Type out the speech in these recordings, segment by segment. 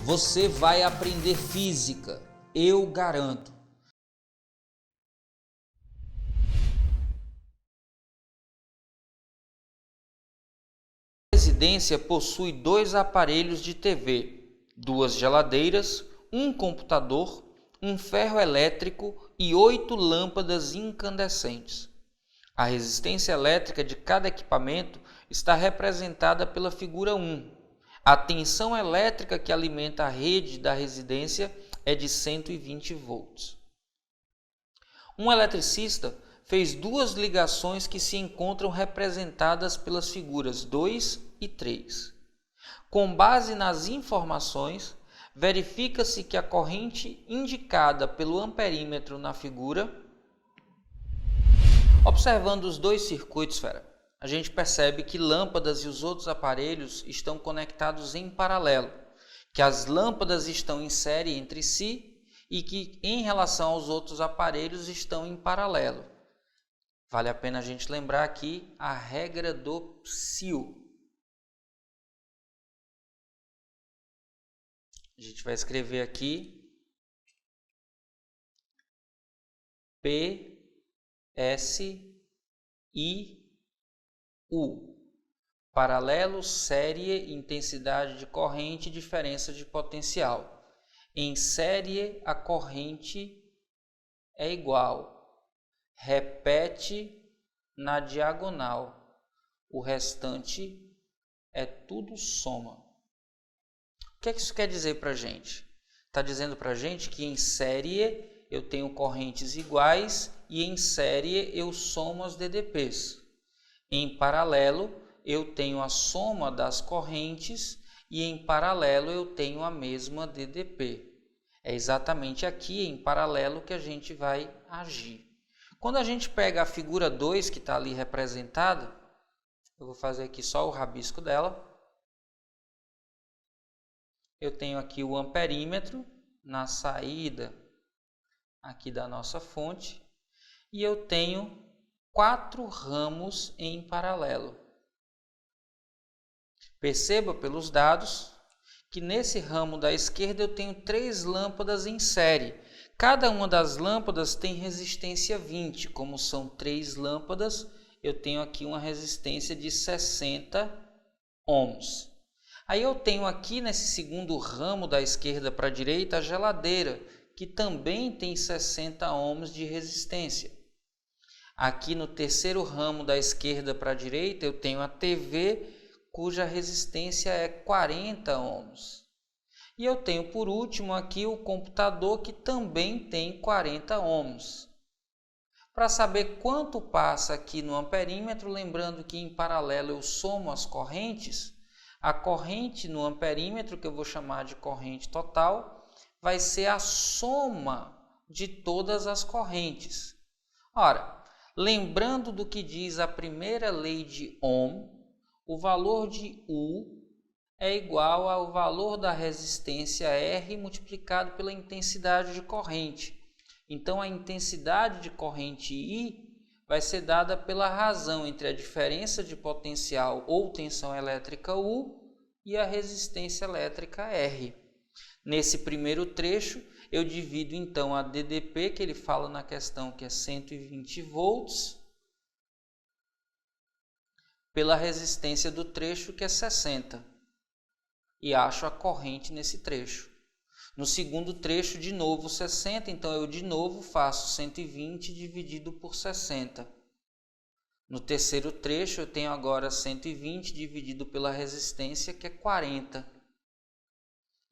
Você vai aprender física, eu garanto. A residência possui 2 aparelhos de TV, 2 geladeiras, um computador, um ferro elétrico e 8 lâmpadas incandescentes. A resistência elétrica de cada equipamento está representada pela figura 1. A tensão elétrica que alimenta a rede da residência é de 120 volts. Um eletricista fez 2 ligações que se encontram representadas pelas figuras 2 e 3. Com base nas informações, verifica-se que a corrente indicada pelo amperímetro na figura. Observando os 2 circuitos, a gente percebe que lâmpadas e os outros aparelhos estão conectados em paralelo, que as lâmpadas estão em série entre si e que, em relação aos outros aparelhos, estão em paralelo. Vale a pena a gente lembrar aqui a regra do psil. A gente vai escrever aqui P, S, I, U. Paralelo, série, intensidade de corrente, diferença de potencial. Em série, a corrente é igual. Repete na diagonal. O restante é tudo soma. O que é que isso quer dizer para a gente? Está dizendo para a gente que em série eu tenho correntes iguais e em série eu somo as DDPs. Em paralelo, eu tenho a soma das correntes e em paralelo eu tenho a mesma DDP. É exatamente aqui em paralelo que a gente vai agir. Quando a gente pega a figura 2 que está ali representada, eu vou fazer aqui só o rabisco dela. Eu tenho aqui o amperímetro na saída aqui da nossa fonte e eu tenho 4 ramos em paralelo. Perceba pelos dados que nesse ramo da esquerda eu tenho 3 lâmpadas em série. Cada uma das lâmpadas tem resistência 20. Como são 3 lâmpadas, eu tenho aqui uma resistência de 60 ohms. Aí eu tenho aqui nesse segundo ramo da esquerda para a direita a geladeira, que também tem 60 ohms de resistência. Aqui no terceiro ramo da esquerda para a direita eu tenho a TV, cuja resistência é 40 ohms. E eu tenho por último aqui o computador, que também tem 40 ohms. Para saber quanto passa aqui no amperímetro, lembrando que em paralelo eu somo as correntes, a corrente no amperímetro, que eu vou chamar de corrente total, vai ser a soma de todas as correntes. Ora, lembrando do que diz a primeira lei de Ohm, o valor de U é igual ao valor da resistência R multiplicado pela intensidade de corrente. Então, a intensidade de corrente I vai ser dada pela razão entre a diferença de potencial ou tensão elétrica U e a resistência elétrica R. Nesse primeiro trecho, eu divido então a DDP, que ele fala na questão que é 120 volts, pela resistência do trecho, que é 60. E acho a corrente nesse trecho. No segundo trecho, de novo 60, então eu de novo faço 120 dividido por 60. No terceiro trecho, eu tenho agora 120 dividido pela resistência, que é 40.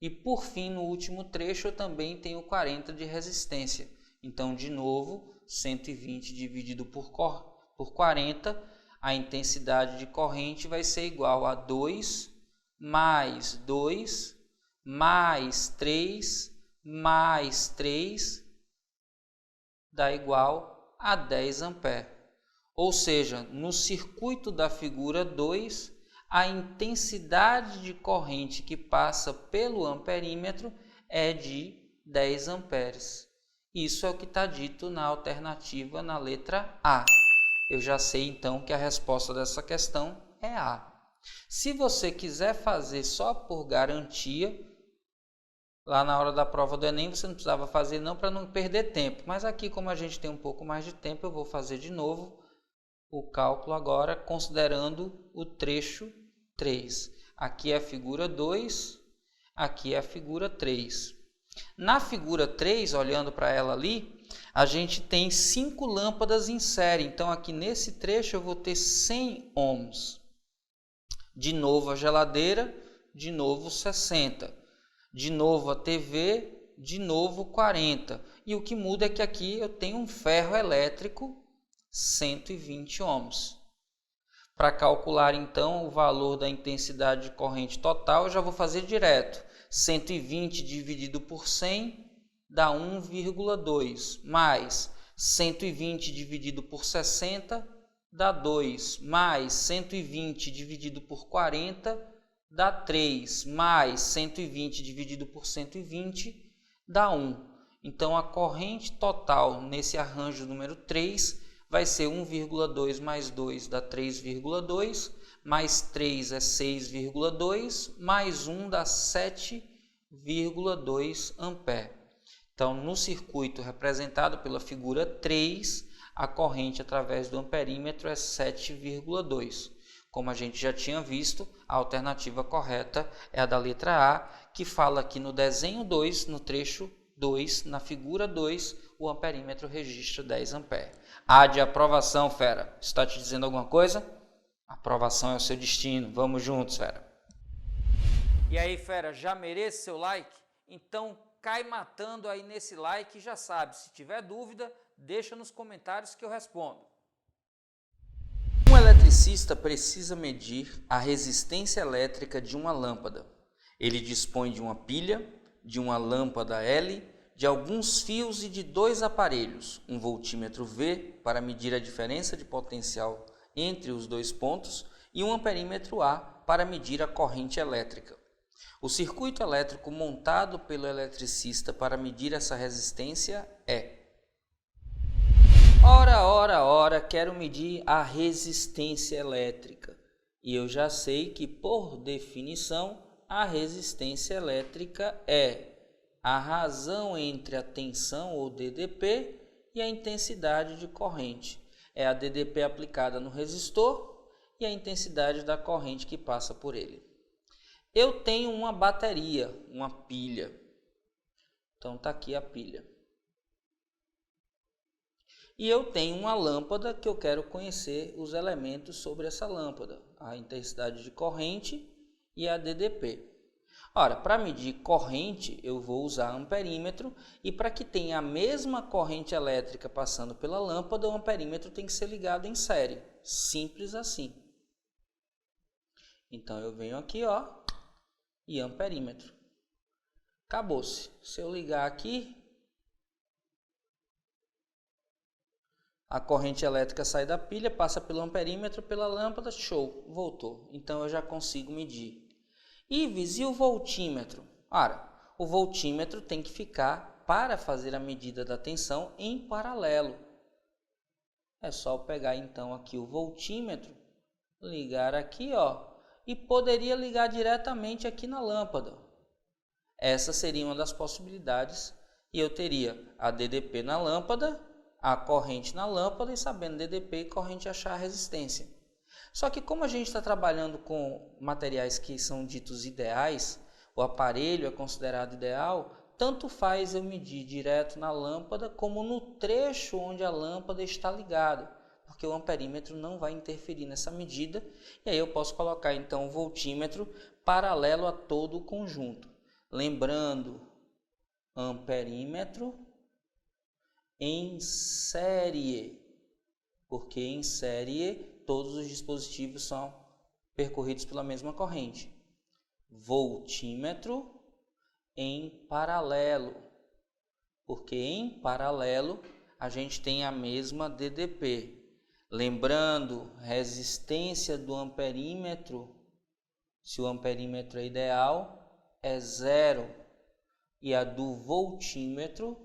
E por fim, no último trecho, eu também tenho 40 de resistência. Então, de novo, 120 dividido por 40, a intensidade de corrente vai ser igual a 2 mais 2 mais 3 mais 3 dá igual a 10 amperes. Ou seja, no circuito da figura 2, a intensidade de corrente que passa pelo amperímetro é de 10 amperes. Isso é o que está dito na alternativa na letra A. Eu já sei então que a resposta dessa questão é A. Se você quiser fazer só por garantia, Lá na hora da prova do Enem você não precisava fazer não, para não perder tempo. Mas aqui, como a gente tem um pouco mais de tempo, eu vou fazer de novo o cálculo agora, considerando o trecho 3. Aqui é a figura 2, aqui é a figura 3. Na figura 3, olhando para ela ali, a gente tem 5 lâmpadas em série. Então, aqui nesse trecho eu vou ter 100 ohms. De novo a geladeira, de novo 60. De novo a TV, de novo 40. E o que muda é que aqui eu tenho um ferro elétrico 120 ohms. Para calcular então o valor da intensidade de corrente total, eu já vou fazer direto. 120 dividido por 100 dá 1,2, mais 120 dividido por 60 dá 2, mais 120 dividido por 40 dá 3, mais 120 dividido por 120 dá 1. Então, a corrente total nesse arranjo número 3 vai ser 1,2 mais 2 dá 3,2, mais 3 é 6,2, mais 1 dá 7,2 ampere. Então, no circuito representado pela figura 3, a corrente através do amperímetro é 7,2. Como a gente já tinha visto, a alternativa correta é a da letra A, que fala aqui no desenho 2, no trecho 2, na figura 2, o amperímetro registra 10 amperes. A de aprovação, fera. Está te dizendo alguma coisa? Aprovação é o seu destino. Vamos juntos, fera. E aí, fera, já merece seu like? Então, cai matando aí nesse like e já sabe, se tiver dúvida, deixa nos comentários que eu respondo. Um eletricista precisa medir a resistência elétrica de uma lâmpada. Ele dispõe de uma pilha, de uma lâmpada L, de alguns fios e de 2 aparelhos, um voltímetro V para medir a diferença de potencial entre os 2 pontos e um amperímetro A para medir a corrente elétrica. O circuito elétrico montado pelo eletricista para medir essa resistência é: ora, quero medir a resistência elétrica. E eu já sei que, por definição, a resistência elétrica é a razão entre a tensão, ou DDP, e a intensidade de corrente. É a DDP aplicada no resistor e a intensidade da corrente que passa por ele. Eu tenho uma bateria, uma pilha. Então, está aqui a pilha. E eu tenho uma lâmpada que eu quero conhecer os elementos sobre essa lâmpada, a intensidade de corrente e a DDP. Ora, para medir corrente, eu vou usar amperímetro, e para que tenha a mesma corrente elétrica passando pela lâmpada, o amperímetro tem que ser ligado em série. Simples assim. Então, eu venho aqui, ó, e amperímetro. Acabou-se. Se eu ligar aqui, a corrente elétrica sai da pilha, passa pelo amperímetro, pela lâmpada, show, voltou. Então, eu já consigo medir. Ives, e o voltímetro? Ora, o voltímetro tem que ficar, para fazer a medida da tensão, em paralelo. É só eu pegar, então, aqui o voltímetro, ligar aqui, ó, e poderia ligar diretamente aqui na lâmpada. Essa seria uma das possibilidades, e eu teria a DDP na lâmpada, a corrente na lâmpada, e sabendo DDP e corrente achar a resistência. Só que como a gente está trabalhando com materiais que são ditos ideais, o aparelho é considerado ideal, tanto faz eu medir direto na lâmpada como no trecho onde a lâmpada está ligada, porque o amperímetro não vai interferir nessa medida, e aí eu posso colocar então o voltímetro paralelo a todo o conjunto. Lembrando, amperímetro em série, porque em série todos os dispositivos são percorridos pela mesma corrente. Voltímetro em paralelo, porque em paralelo a gente tem a mesma DDP. Lembrando, resistência do amperímetro, se o amperímetro é ideal, é 0, e a do voltímetro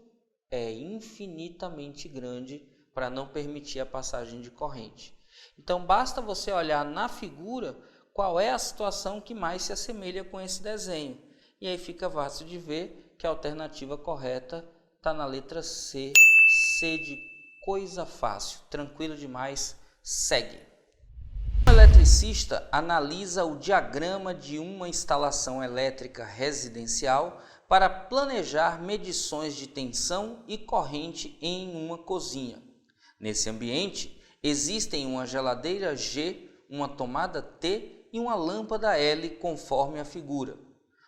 é infinitamente grande para não permitir a passagem de corrente. Então, basta você olhar na figura qual é a situação que mais se assemelha com esse desenho. E aí fica fácil de ver que a alternativa correta está na letra C. C de coisa fácil. Tranquilo demais. Segue. O eletricista analisa o diagrama de uma instalação elétrica residencial para planejar medições de tensão e corrente em uma cozinha. Nesse ambiente, existem uma geladeira G, uma tomada T e uma lâmpada L, conforme a figura.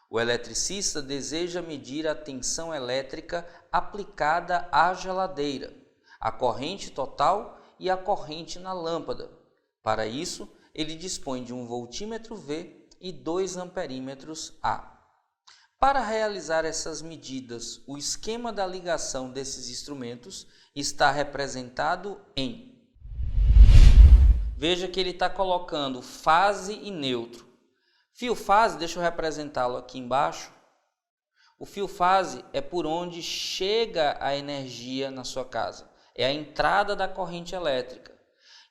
O eletricista deseja medir a tensão elétrica aplicada à geladeira, a corrente total e a corrente na lâmpada. Para isso, ele dispõe de um voltímetro V e 2 amperímetros A. Para realizar essas medidas, o esquema da ligação desses instrumentos está representado em... Veja que ele está colocando fase e neutro. Fio fase, deixa eu representá-lo aqui embaixo. O fio fase é por onde chega a energia na sua casa. É a entrada da corrente elétrica.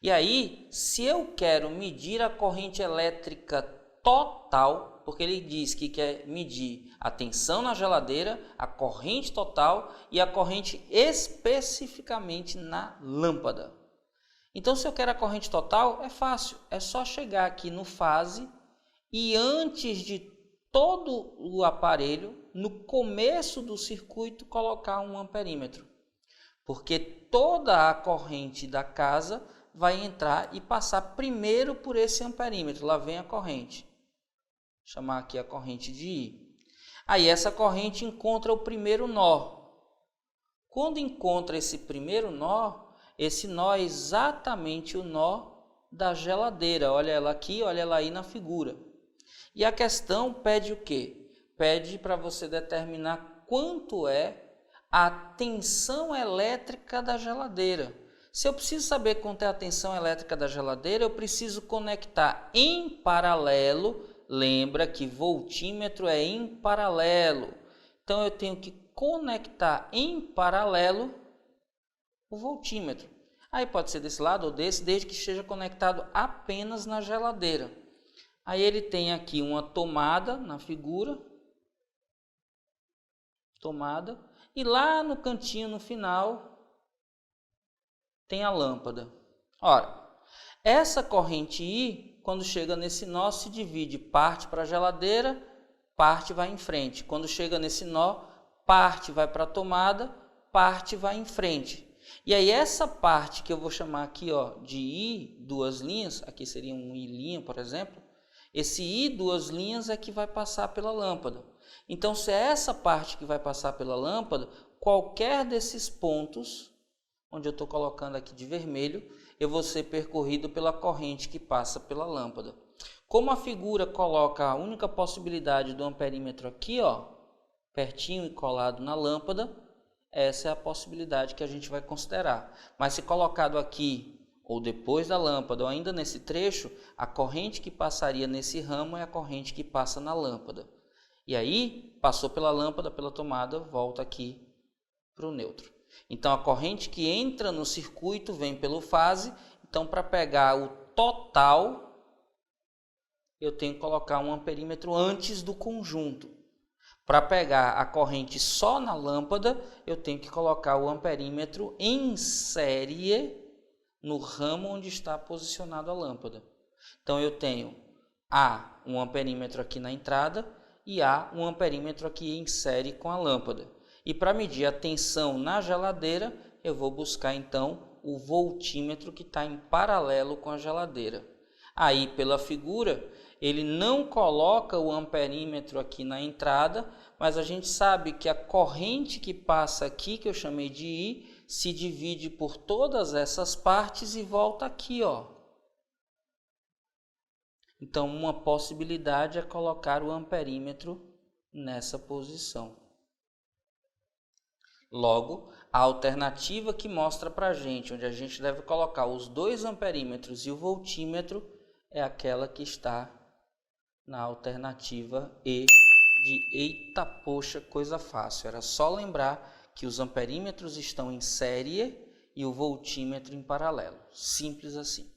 E aí, se eu quero medir a corrente elétrica total, porque ele diz que quer medir a tensão na geladeira, a corrente total e a corrente especificamente na lâmpada. Então, se eu quero a corrente total, é fácil. É só chegar aqui no fase e antes de todo o aparelho, no começo do circuito, colocar um amperímetro. Porque toda a corrente da casa vai entrar e passar primeiro por esse amperímetro. Lá vem a corrente. Vou chamar aqui a corrente de I. Aí essa corrente encontra o primeiro nó. Quando encontra esse primeiro nó, esse nó é exatamente o nó da geladeira. Olha ela aqui, olha ela aí na figura. E a questão pede o quê? Pede para você determinar quanto é a tensão elétrica da geladeira. Se eu preciso saber quanto é a tensão elétrica da geladeira, eu preciso conectar em paralelo. Lembra que voltímetro é em paralelo. Então eu tenho que conectar em paralelo o voltímetro. Aí pode ser desse lado ou desse, desde que esteja conectado apenas na geladeira. Aí ele tem aqui uma tomada na figura. Tomada. E lá no cantinho, no final, tem a lâmpada. Ora, essa corrente I, quando chega nesse nó, se divide. Parte para a geladeira, parte vai em frente. Quando chega nesse nó, parte vai para a tomada, parte vai em frente. E aí essa parte que eu vou chamar aqui de I, duas linhas, aqui seria um I', por exemplo. Esse I, duas linhas, é que vai passar pela lâmpada. Então, se é essa parte que vai passar pela lâmpada, qualquer desses pontos, onde eu estou colocando aqui de vermelho, eu vou ser percorrido pela corrente que passa pela lâmpada. Como a figura coloca a única possibilidade do amperímetro aqui, pertinho e colado na lâmpada, essa é a possibilidade que a gente vai considerar. Mas se colocado aqui ou depois da lâmpada, ou ainda nesse trecho, a corrente que passaria nesse ramo é a corrente que passa na lâmpada. E aí, passou pela lâmpada, pela tomada, volta aqui para o neutro. Então, a corrente que entra no circuito vem pelo fase. Então, para pegar o total, eu tenho que colocar um amperímetro antes do conjunto. Para pegar a corrente só na lâmpada, eu tenho que colocar o amperímetro em série no ramo onde está posicionada a lâmpada. Então, eu tenho A, um amperímetro aqui na entrada, e A, um amperímetro aqui em série com a lâmpada. E para medir a tensão na geladeira, eu vou buscar então o voltímetro que está em paralelo com a geladeira. Aí, pela figura, ele não coloca o amperímetro aqui na entrada, mas a gente sabe que a corrente que passa aqui, que eu chamei de I, se divide por todas essas partes e volta aqui, Então, uma possibilidade é colocar o amperímetro nessa posição. Logo, a alternativa que mostra para a gente, onde a gente deve colocar os 2 amperímetros e o voltímetro, é aquela que está na alternativa E de eita, poxa, coisa fácil. Era só lembrar que os amperímetros estão em série e o voltímetro em paralelo. Simples assim.